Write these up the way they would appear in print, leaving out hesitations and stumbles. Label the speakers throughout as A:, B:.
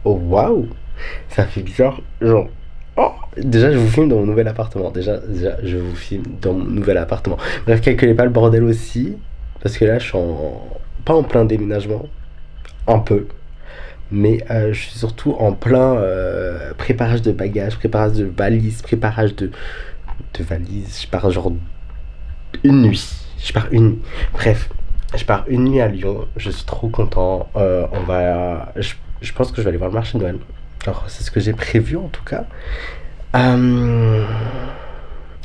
A: Oh waouh! Ça fait bizarre. Genre. Oh! Déjà, je vous filme dans mon nouvel appartement. Déjà, je vous filme dans mon nouvel appartement. Bref, calculez pas le bordel aussi. Parce que là, je suis en. Pas en plein déménagement. Un peu. Mais je suis surtout en plein préparage de bagages, préparage de valises, préparage de valises. Je pars genre une nuit. Je pars une nuit. Bref, je pars une nuit à Lyon. Je suis trop content. Je pense que je vais aller voir le marché de Noël. Alors, c'est ce que j'ai prévu en tout cas. Euh,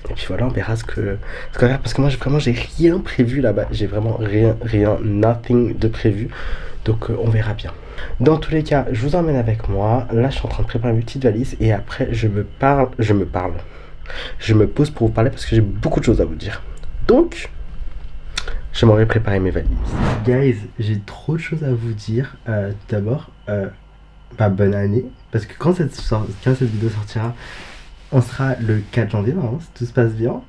A: et puis voilà, on verra ce qu'on va faire. Parce que moi, vraiment, j'ai rien prévu là-bas. J'ai vraiment rien, nothing de prévu. Donc, on verra bien. Dans tous les cas, je vous emmène avec moi. Là, je suis en train de préparer une petite valise. Et après, je me pose pour vous parler parce que j'ai beaucoup de choses à vous dire. Donc, je m'aurais préparé mes valises. Guys, j'ai trop de choses à vous dire. D'abord, bonne année. Parce que quand cette vidéo sortira, on sera le 4 janvier, normalement, si tout se passe bien.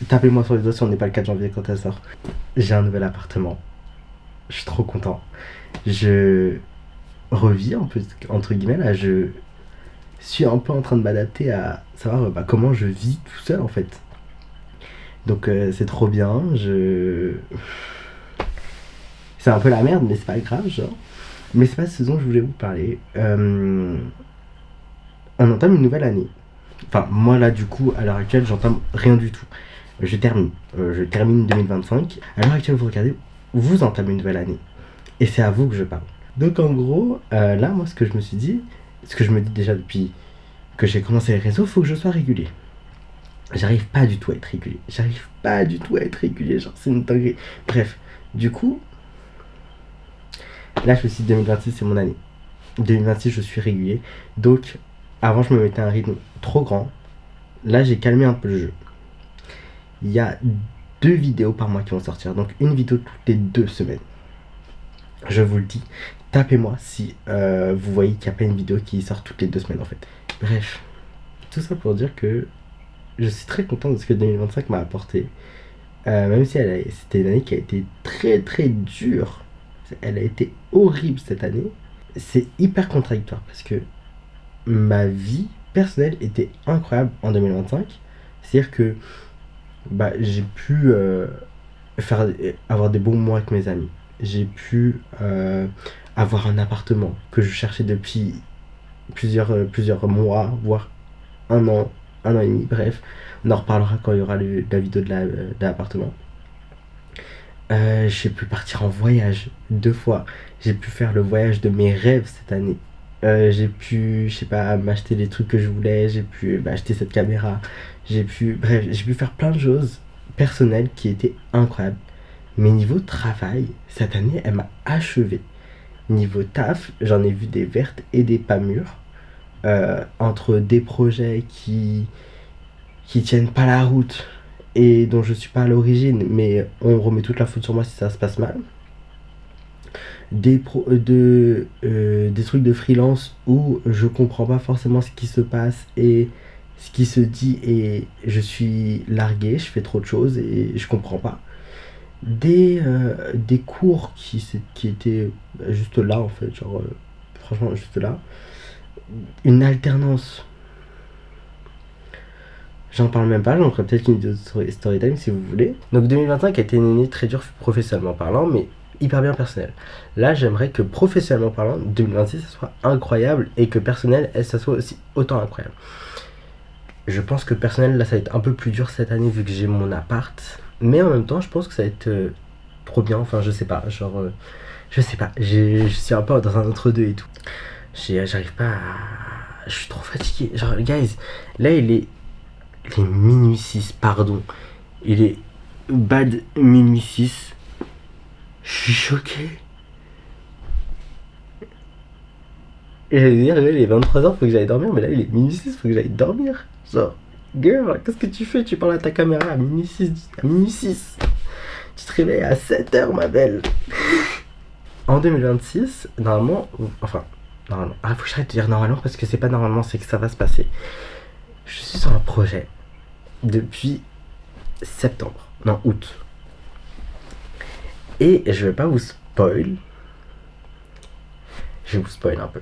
A: Tapez-moi sur les doigts si on n'est pas le 4 janvier quand elle sort. J'ai un nouvel appartement. Je suis trop content. Je revis un peu, entre guillemets, là, je suis un peu en train de m'adapter à savoir comment je vis tout seul, en fait. Donc c'est trop bien, c'est un peu la merde, mais c'est pas grave, genre. Mais c'est pas ce dont je voulais vous parler. On entame une nouvelle année. Enfin, moi là, du coup, à l'heure actuelle, j'entame rien du tout. Je termine. Je termine 2025. À l'heure actuelle, vous regardez, vous entamez une nouvelle année. Et c'est à vous que je parle. Donc en gros, là, moi, ce que je me suis dit, ce que je me dis déjà depuis que j'ai commencé les réseaux, faut que je sois régulier. J'arrive pas du tout à être régulier. Genre, c'est une dinguerie. Bref, du coup, là, je me suis dit 2026, c'est mon année. 2026, je suis régulier. Donc, avant, je me mettais à un rythme trop grand. Là, j'ai calmé un peu le jeu. Il y a 2 vidéos par mois qui vont sortir. Donc, une vidéo toutes les 2 semaines. Je vous le dis, tapez-moi si vous voyez qu'il n'y a pas une vidéo qui sort toutes les 2 semaines, en fait. Bref, tout ça pour dire que je suis très content de ce que 2025 m'a apporté. Même si c'était une année qui a été très très dure. Elle a été horrible cette année. C'est hyper contradictoire parce que ma vie personnelle était incroyable en 2025. C'est-à-dire que j'ai pu avoir des bons mois avec mes amis. J'ai pu avoir un appartement que je cherchais depuis plusieurs mois, voire un an et demi, bref. On en reparlera quand il y aura la vidéo de l'appartement. J'ai pu partir en voyage 2 fois. J'ai pu faire le voyage de mes rêves cette année. J'ai pu, je sais pas, m'acheter les trucs que je voulais. J'ai pu acheter cette caméra. Bref, j'ai pu faire plein de choses personnelles qui étaient incroyables. Mais niveau travail, cette année, elle m'a achevé. Niveau taf, j'en ai vu des vertes et des pas mûres. Entre des projets qui tiennent pas la route et dont je suis pas à l'origine, mais on remet toute la faute sur moi si ça se passe mal. Des trucs de freelance où je comprends pas forcément ce qui se passe et ce qui se dit et je suis largué, je fais trop de choses et je comprends pas. Des cours qui étaient juste là en fait, genre franchement juste là. Une alternance. J'en parle même pas, j'en ferai peut-être une vidéo de story time si vous voulez. Donc 2025 a été une année très dure professionnellement parlant, mais hyper bien personnelle. Là, j'aimerais que professionnellement parlant, 2026, ça soit incroyable et que personnel, ça soit aussi autant incroyable. Je pense que personnel, là, ça va être un peu plus dur cette année vu que j'ai mon appart. Mais en même temps, je pense que ça va être trop bien. Enfin, je sais pas. Genre, je sais pas. Je suis un peu dans un entre-deux et tout. J'arrive pas à. Je suis trop fatigué. Genre, guys, là, il est minuit 6, pardon. Il est bad minuit 6. Je suis choqué. Et j'allais dire, il est 23h, faut que j'aille dormir, mais là il est minuit 6, faut que j'aille dormir. Genre, girl, qu'est-ce que tu fais? Tu parles à ta caméra à minuit 6. À minuit 6. Tu te réveilles à 7h, ma belle. En 2026, normalement, normalement. Ah, faut que j'arrête de dire normalement parce que c'est pas normalement, c'est que ça va se passer. Je suis sur un projet depuis septembre, non, août. Et je vais pas vous spoil. Je vais vous spoil un peu.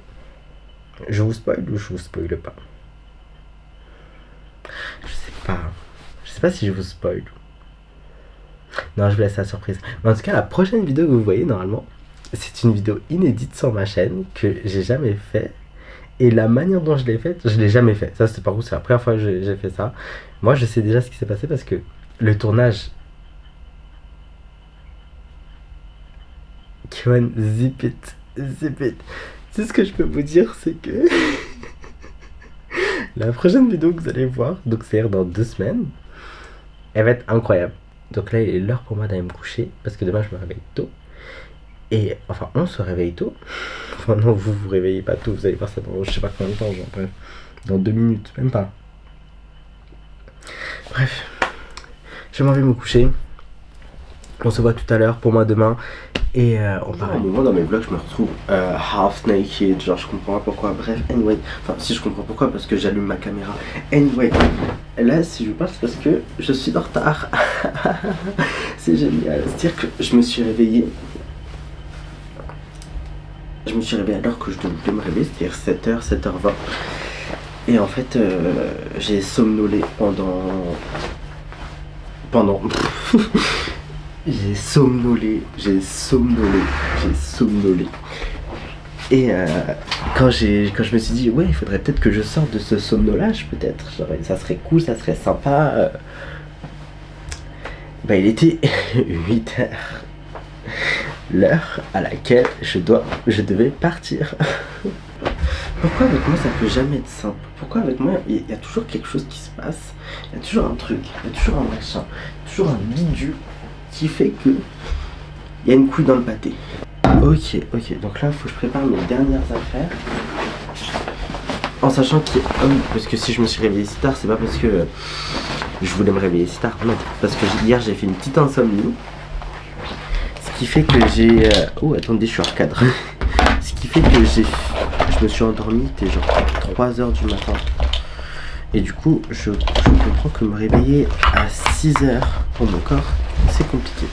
A: Je vous spoil ou je vous spoile pas? Je sais pas. Je sais pas si je vous spoil. Non, je vous laisse la surprise. Mais en tout cas, la prochaine vidéo que vous voyez normalement, c'est une vidéo inédite sur ma chaîne que j'ai jamais fait. Et la manière dont je l'ai faite, je l'ai jamais fait. Ça, c'est par contre, c'est la première fois que j'ai fait ça. Moi, je sais déjà ce qui s'est passé parce que le tournage. Kiwan, zip it, zip it. Tout ce que je peux vous dire, c'est que la prochaine vidéo que vous allez voir, donc c'est-à-dire dans 2 semaines, elle va être incroyable. Donc là, il est l'heure pour moi d'aller me coucher parce que demain, je me réveille tôt. Et enfin, on se réveille tôt. Enfin, non, vous vous réveillez pas tôt, vous allez voir ça dans je sais pas combien de temps, genre, bref, dans 2 minutes, même pas. Bref, je m'en vais me coucher. On se voit tout à l'heure pour moi demain. Et on parle. À un moment dans mes vlogs, je me retrouve half naked, genre je comprends pas pourquoi. Bref, anyway. Enfin, si je comprends pourquoi, parce que j'allume ma caméra. Anyway, là, si je vous parle, c'est parce que je suis en retard. C'est génial. C'est-à-dire que je me suis réveillé. Je me suis réveillé à l'heure que je devais me réveiller, c'est-à-dire 7h, 7h20. Et en fait, j'ai somnolé pendant. J'ai somnolé. Et quand je me suis dit, ouais, il faudrait peut-être que je sorte de ce somnolage, peut-être. Genre, ça serait cool, ça serait sympa. Bah, il était 8h. L'heure à laquelle je devais partir. Pourquoi avec moi ça peut jamais être simple? Pourquoi avec moi il y a toujours quelque chose qui se passe? Il y a toujours un truc, il y a toujours un machin, toujours un bidule qui fait que il y a une couille dans le pâté. Ok, donc là il faut que je prépare mes dernières affaires. En sachant qu'il parce que si je me suis réveillé si tard, c'est pas parce que je voulais me réveiller si tard, non. Parce que hier j'ai fait une petite insomnie. Ce qui fait que j'ai... Oh attendez, je suis hors cadre. Ce qui fait que je me suis endormi, c'était genre 3h du matin. Et du coup, je comprends que me réveiller à 6h pour mon corps, c'est compliqué.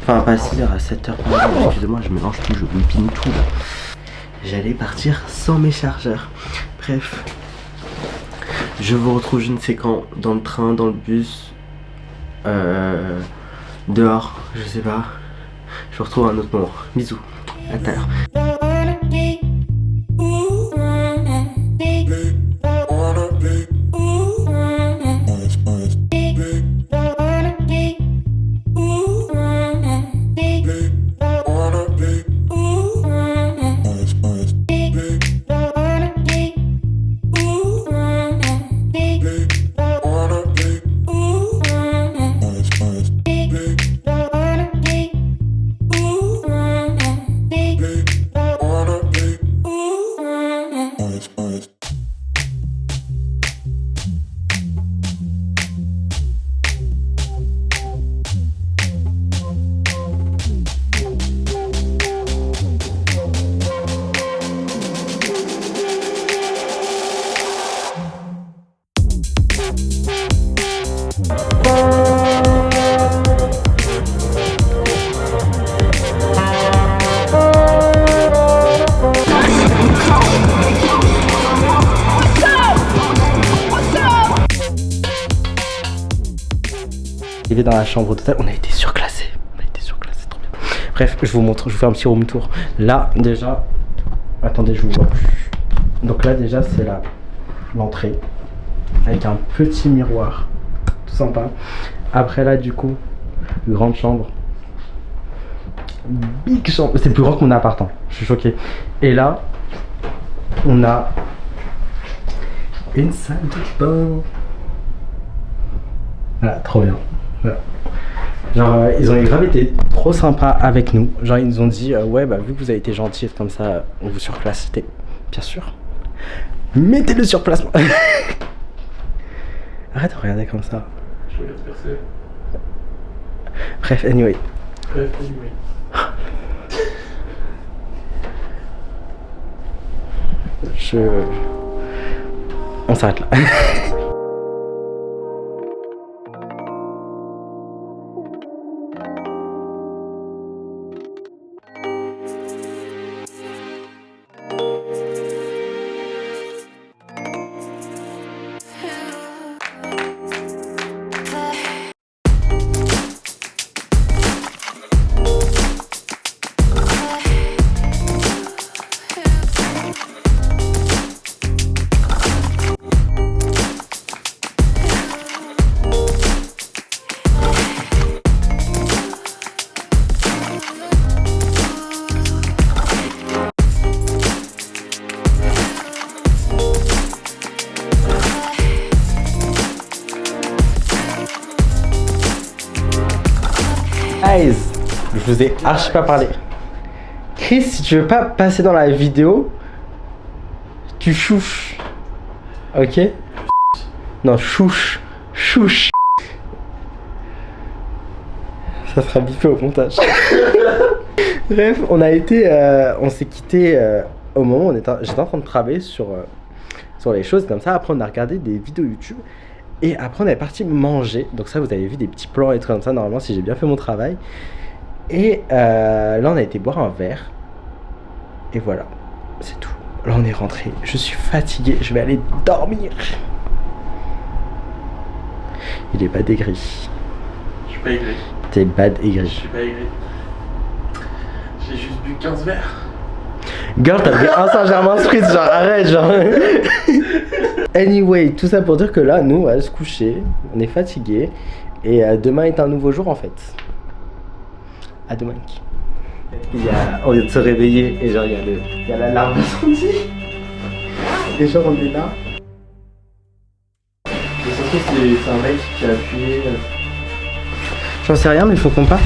A: Enfin, pas à 6h, à 7h, excusez-moi, je mélange tout, je loupine tout là. J'allais partir sans mes chargeurs. Bref, je vous retrouve je ne sais quand, dans le train, dans le bus, dehors, je sais pas. Je vous retrouve à un autre moment. Bisous, à tout à l'heure. Dans la chambre totale, on a été surclassé. Trop bien. Bref, je vous montre, je vous fais un petit room tour. Là, déjà, attendez, je vous vois plus. Donc là, déjà, c'est l'entrée avec un petit miroir, tout sympa. Après là, du coup, grande chambre, big chambre. C'est plus grand que mon appart, hein. Je suis choqué. Et là, on a une salle de bain. Voilà, trop bien. Voilà. Genre ils ont grave été trop sympas avec nous. Genre ils nous ont dit ouais bah vu que vous avez été gentils comme ça on vous surplace. C'était bien sûr. Mettez-le sur place. Arrête de regarder comme ça.
B: Je regarde percer.
A: Bref anyway. On s'arrête là. vous ai archi pas parlé. Chris, si tu veux pas passer dans la vidéo, tu chouches. Ok? Non, chouche. Chouche. Ça sera biffé au montage. Bref, on s'est quitté au moment où j'étais en train de travailler sur les choses comme ça. Après, on a regardé des vidéos YouTube. Et après, on est parti manger. Donc ça, vous avez vu des petits plans et trucs comme ça, normalement, si j'ai bien fait mon travail. Et là, on a été boire un verre. Et voilà, c'est tout. Là, on est rentré. Je suis fatigué. Je vais aller dormir. Il est bad aigri.
B: Je suis pas aigri.
A: T'es bad aigri.
B: Je suis pas aigri. J'ai juste bu 15 verres.
A: Girl, t'as bu un Saint-Germain Spritz, genre arrête, genre. Anyway, tout ça pour dire que là, nous, on va se coucher. On est fatigué. Et demain est un nouveau jour en fait. À demain. On vient de se réveiller et genre il y a l'alarme incendie. Et genre on est là.
B: Et surtout c'est un mec qui a appuyé.
A: J'en sais rien mais il faut qu'on parte.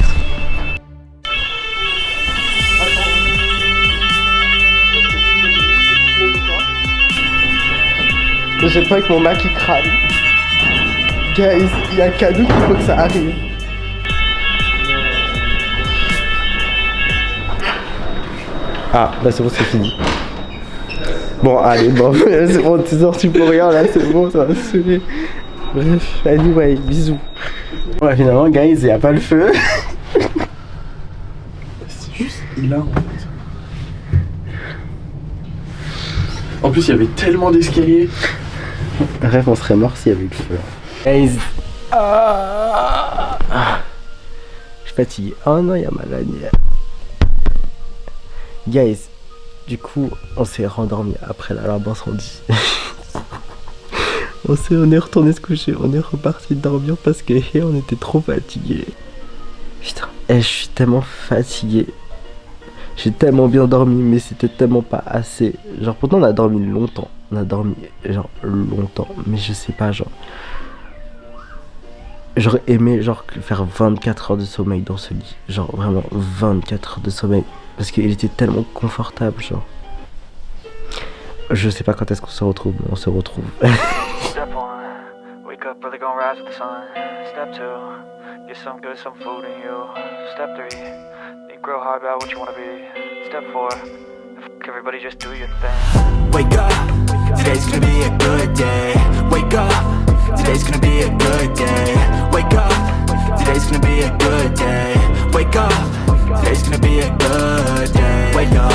A: J'ai pas avec mon Mac qui crame. Guys, il y a qu'à nous qu'il faut que ça arrive. Ah, bah c'est bon, c'est fini. Bon, allez, bon, c'est bon, t'es sorti pour rien, là, c'est bon, ça va se sonner. Bref, anyway, bisous. Ouais, finalement, guys, il n'y a pas le feu.
B: C'est juste hilar, en fait. En plus, il y avait tellement d'escaliers.
A: Bref, on serait mort s'il y avait eu le feu. Guys. Je suis fatigué. Oh non, il y a ma lanière. Guys, du coup, on s'est rendormi après l'alarme incendie. on est retourné se coucher, on est reparti dormir parce que on était trop fatigués. Putain, je suis tellement fatigué. J'ai tellement bien dormi, mais c'était tellement pas assez. Genre, pourtant, on a dormi longtemps. On a dormi, genre, longtemps. Mais je sais pas, genre. J'aurais aimé, genre, faire 24 heures de sommeil dans ce lit. Genre, vraiment, 24 heures de sommeil. Parce qu'il était tellement confortable, genre. Je sais pas quand est-ce qu'on se retrouve, mais on se retrouve.
C: Step 1, wake up early, gonna rise with the sun. Step 2, get some good, some food in you. Step 3, think real hard about what you wanna be. Step 4, fuck everybody, just do your thing.
D: Wake up, today's gonna be a good day. Wake up, today's gonna be a good day. Wake up, today's gonna be a good day. Wake up, today's gonna be a good day. Wake up,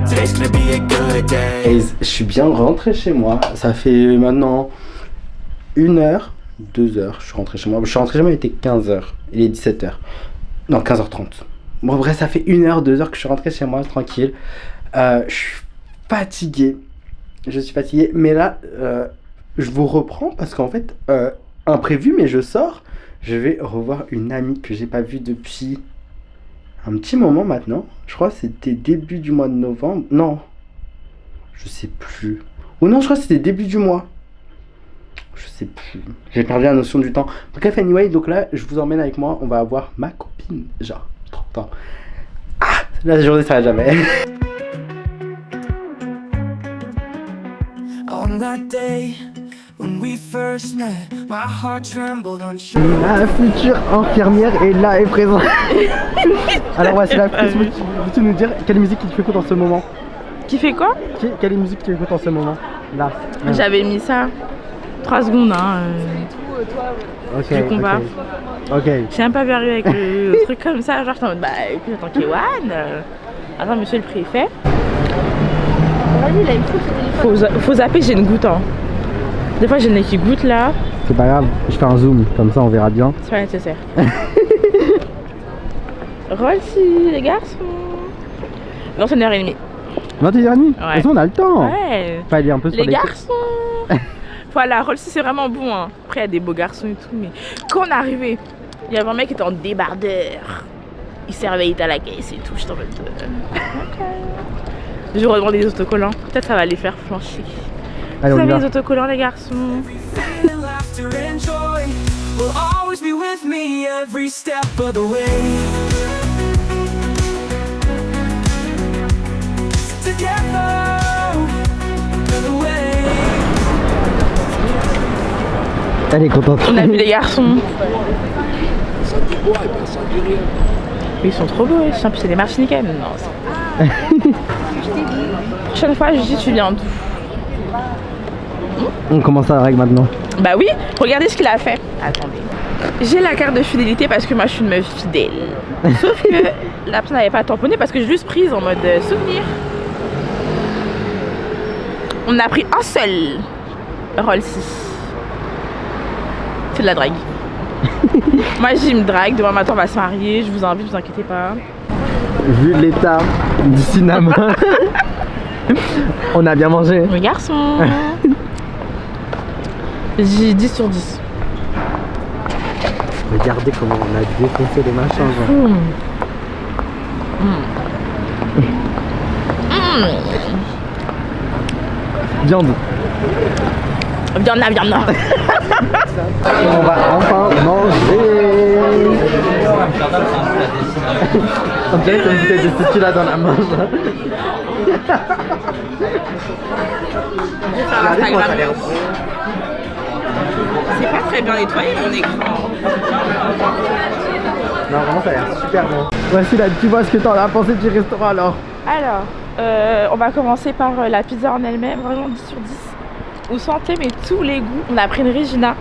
D: today's gonna be a good day.
A: Et je suis bien rentré chez moi. Ça fait maintenant 1 heure, 2 heures. Je suis rentré chez moi. Je suis rentré chez moi, il était 15h. Il est 17h. Non, 15h30. Bon, bref, ça fait 1 heure, 2 heures que je suis rentré chez moi, tranquille. Je suis fatigué. Je suis fatigué. Mais là, je vous reprends parce qu'en fait, imprévu, mais je sors. Je vais revoir une amie que j'ai pas vue depuis un petit moment maintenant. Je crois que c'était début du mois de novembre. Non, je sais plus. Ou non, je crois que c'était début du mois. Je sais plus. J'ai perdu la notion du temps. Bref, anyway, donc là, je vous emmène avec moi. On va avoir ma copine. Genre, 30 ans. Ah, la journée, ça va jamais.
D: On that day when we first met, my heart trembled on
A: La future infirmière est là et présente. Alors, voici la plus. Peux-tu nous dire quelle musique tu écoutes en ce moment?
E: Qui fait quoi?
A: Quelle musique tu écoutes en ce moment? Là.
E: J'avais mis ça 3 secondes, hein.
A: Ok.
E: Du combat.
A: Ok.
E: J'ai même pas vu arriver avec le truc comme ça. Genre, j'étais en mode, bah écoute, attends, Kewan. Attends, monsieur le préfet. Faut zapper, j'ai une goutte, hein. Des fois, j'ai le nez qui goûte là.
A: C'est pas grave, je fais un zoom, comme ça on verra bien.
E: C'est pas nécessaire. Rolsi, les garçons. 21h30.
A: 21h30. De toute façon, on a le temps.
E: Ouais.
A: Faut aller un peu sur
E: Les garçons. Voilà, Rolsi c'est vraiment bon, hein. Après il y a des beaux garçons et tout, mais quand on est arrivé, il y avait un mec qui était en débardeur. Il servait à la caisse et tout, je t'en mode. Ok. Je redemande des autocollants, peut-être ça va les faire flancher.
A: Allez,
E: Vous
A: on y
E: avez
A: va.
E: les autocollants les garçons?
D: laughter and joy will always be with me every step of the way. together the way.
A: Elle est contente.
E: On a vu les garçons. Ils sont trop beaux, en plus c'est des martiniquais. Non, prochaine fois, je dis tu viens d'où?
A: On commence à la règle maintenant.
E: Bah oui, regardez ce qu'il a fait. Attendez. J'ai la carte de fidélité parce que moi je suis une meuf fidèle. Sauf que la personne n'avait pas tamponné parce que j'ai juste prise en mode souvenir. On a pris un seul Roll 6. C'est de la drague. Moi j'y me drague, demain matin on va se marier, je vous invite, vous inquiétez pas.
A: Vu l'état du cinéma, on a bien mangé.
E: Le garçon. J'ai 10 sur 10.
A: Regardez comment on a défoncé les machins. Genre. Viande.
E: Viande là, viande là.
A: On va enfin manger. On dirait que une bouteille de statue là dans la main. Regardez comment ça a l'air.
E: C'est pas très bien nettoyé mon écran.
A: Non, vraiment ça a l'air super bon. Voici là, tu vois ce que t'en as pensé du restaurant alors.
E: Alors, on va commencer par la pizza en elle-même, vraiment 10 sur 10. Vous sentez mais tous les goûts. On a pris une Regina.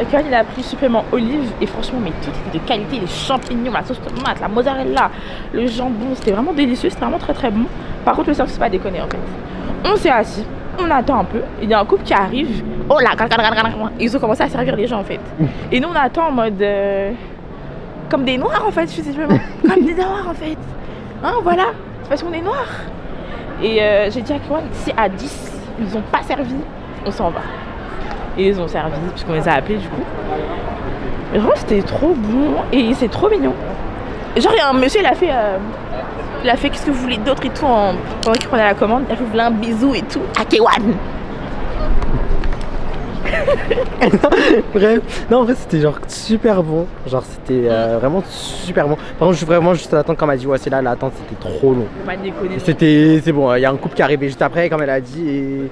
E: Kevin il a pris supplément olive et franchement mais tout était de qualité, les champignons, la sauce tomate, la mozzarella, le jambon, c'était vraiment délicieux, c'était vraiment très très bon. Par contre le service c'est pas déconné en fait. On s'est assis, on attend un peu, il y a un couple qui arrive, oh là, ils ont commencé à servir les gens en fait. Et nous on attend en mode comme des noirs en fait, je sais pas, comme des noirs en fait. Hein voilà, c'est parce qu'on est noirs. Et j'ai dit à Kevin, si à 10 ils ont pas servi, on s'en va. Et ils ont servi puisqu'on les a appelés du coup. Mais vraiment c'était trop bon et c'est trop mignon. Genre il y a un monsieur il a fait qu'est-ce que vous voulez d'autre et tout pendant qu'il prenait la commande. Il a fait un bisou et tout à Kewan.
A: Bref, non en vrai c'était genre super bon. Genre c'était vraiment super bon. Par contre je suis vraiment juste à l'attente quand elle m'a dit ouais c'est là l'attente c'était trop long.
E: Pas déconner.
A: C'est bon, il y a un couple qui est arrivé juste après comme elle a dit et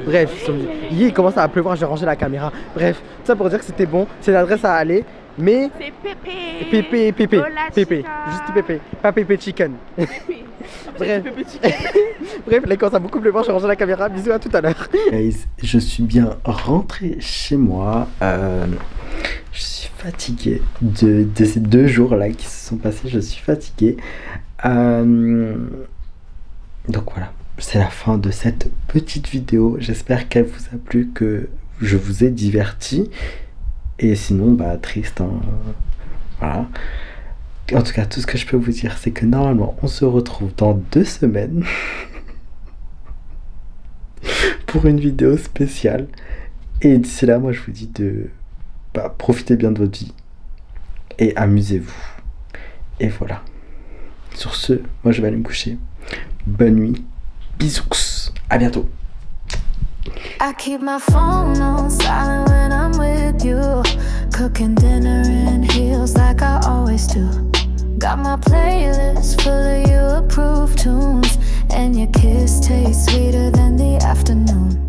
A: bref, il commence à pleuvoir, j'ai rangé la caméra. Bref, tout ça pour dire que c'était bon, c'est l'adresse à aller. Mais
E: c'est Pépé.
A: Pépé,
E: Hola,
A: Pépé,
E: chica.
A: juste Pépé, pas Pépé Chicken.
E: Pépé.
A: Bref.
E: Pépé chicken.
A: Bref, là quand ça a beaucoup pleuvoir, j'ai rangé la caméra. Bisous à tout à l'heure. Guys, je suis bien rentré chez moi. Je suis fatigué de ces 2 jours là qui se sont passés. Je suis fatigué. Donc voilà, c'est la fin de cette petite vidéo. J'espère qu'elle vous a plu, que je vous ai diverti. Et sinon, bah triste, hein. Voilà. En tout cas, tout ce que je peux vous dire, c'est que normalement, on se retrouve dans 2 semaines pour une vidéo spéciale. Et d'ici là, moi, je vous dis de profiter bien de votre vie et amusez-vous. Et voilà. Sur ce, moi, je vais aller me coucher. Bonne nuit. Bisous. À bientôt.
F: I keep my phone on silent when I'm with you. Cooking dinner in heels like I always do. Got my playlist full of you approved tunes. And your kiss tastes sweeter than the afternoon.